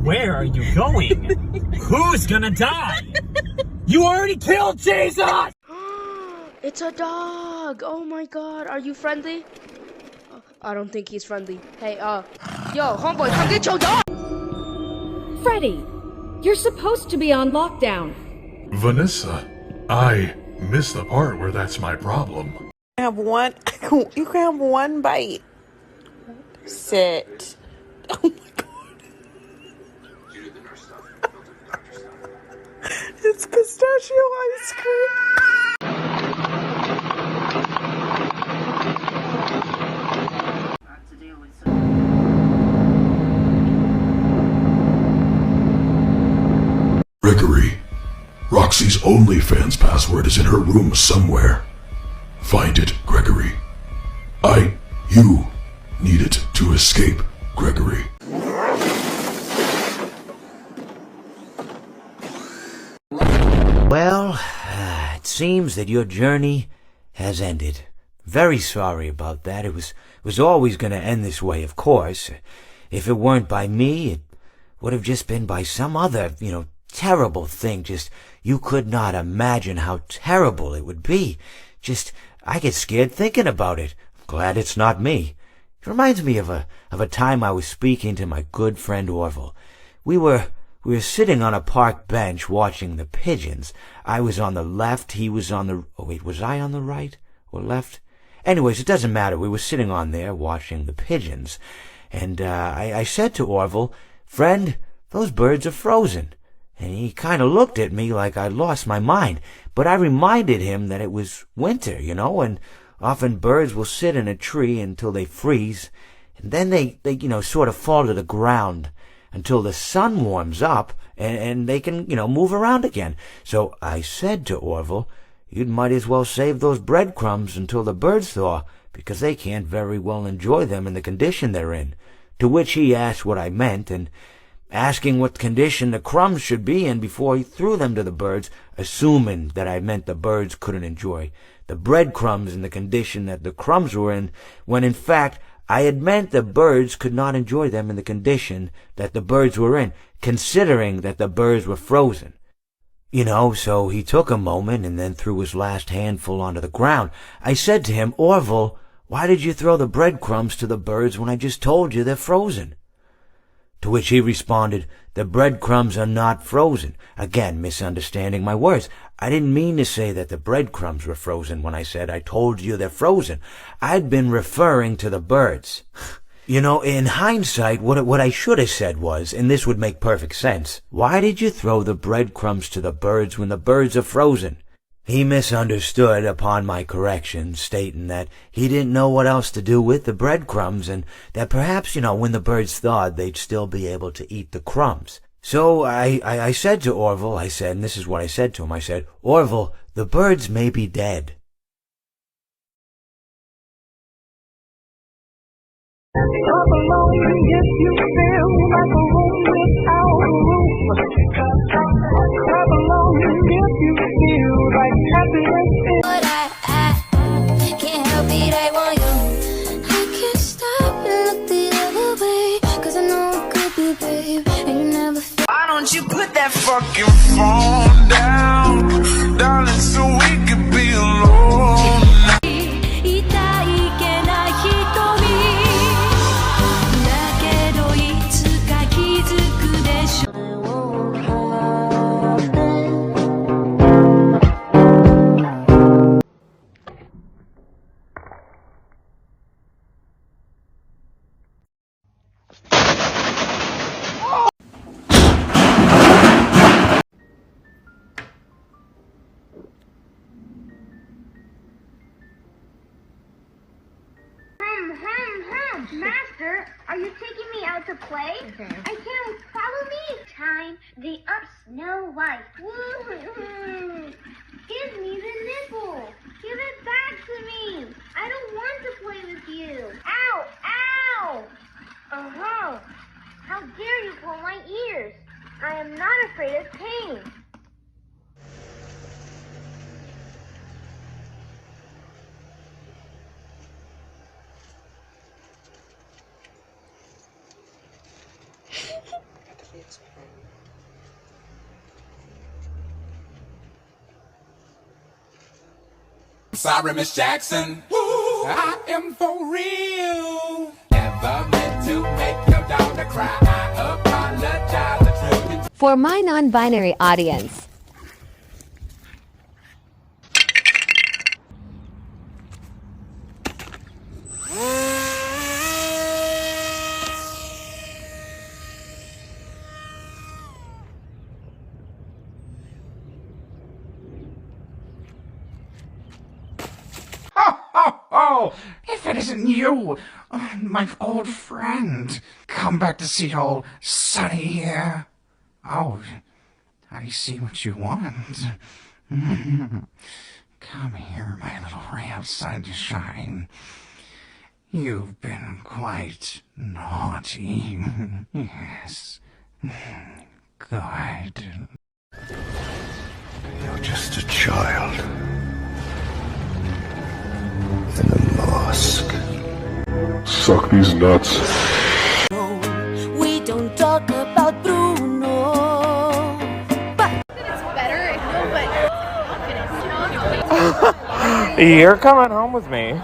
Where are you going? Who's gonna die? You already killed Jesus! It's a dog! Oh my god, are you friendly? I don't think he's friendly. Hey, yo, homeboy, come get your dog! Freddy, you're supposed to be on lockdown. Vanessa, I missed the part where that's my problem. Have one. You can have one bite. Sit. Oh my god. It's pistachio ice cream. Gregory, Roxy's OnlyFans password is in her room somewhere. Find it, Gregory. You need it to escape, Gregory. Well, it seems that your journey has ended. Very sorry about that. It was always going to end this way, of course. If it weren't by me, it would have just been by some other, terrible thing. Just, you could not imagine how terrible it would be. Just, I get scared thinking about it. I'm glad it's not me. It reminds me of a time I was speaking to my good friend Orville. We were sitting on a park bench watching the pigeons. I was on the left, he was on the... Oh, wait, was I on the right or left? Anyways, it doesn't matter. We were sitting on there watching the pigeons. And I said to Orville, "Friend, those birds are frozen." And he kind of looked at me like I'd lost my mind. But I reminded him that it was winter, and often birds will sit in a tree until they freeze. And then they sort of fall to the ground until the sun warms up and they can, move around again. So I said to Orville, "You might as well save those breadcrumbs until the birds thaw, because they can't very well enjoy them in the condition they're in." To which he asked what I meant, and asking what condition the crumbs should be in before he threw them to the birds, assuming that I meant the birds couldn't enjoy the breadcrumbs in the condition that the crumbs were in, when in fact I had meant the birds could not enjoy them in the condition that the birds were in, considering that the birds were frozen. So he took a moment and then threw his last handful onto the ground. I said to him, "Orville, why did you throw the breadcrumbs to the birds when I just told you they're frozen?" To which he responded, "The breadcrumbs are not frozen." Again, misunderstanding my words. I didn't mean to say that the breadcrumbs were frozen when I said I told you they're frozen. I'd been referring to the birds. In hindsight, what I should have said was, and this would make perfect sense, "Why did you throw the breadcrumbs to the birds when the birds are frozen?" He misunderstood upon my correction, stating that he didn't know what else to do with the breadcrumbs, and that perhaps, when the birds thawed, they'd still be able to eat the crumbs. So I said to Orville, and this is what I said to him, I said, "Orville, the birds may be dead." But I can't help it, I want you. I can't stop and look the other way, 'cause I know it could be, babe, and you never feel. Why don't you put that fucking phone down, darling, so we could be alone? Master, are you taking me out to play? Okay. I can't. Follow me. Time the up Snow White. Give me the nipple. Give it back to me. I don't want to play with you. Ow! Ow! Uh-huh. How dare you pull my ears? I am not afraid of pain. Sorry, Miss Jackson. I am for real. Never meant to make your daughter cry. I apologize a trillion. For my non-binary audience, Oh, if it isn't you, my old friend, come back to see old Sonny here. Oh, I see what you want. Come here, my little ray of sunshine. You've been quite naughty. Yes. Good. You're just a child. In a mask. Suck these nuts. We don't talk about Bruno. It's better if no, but You're coming home with me.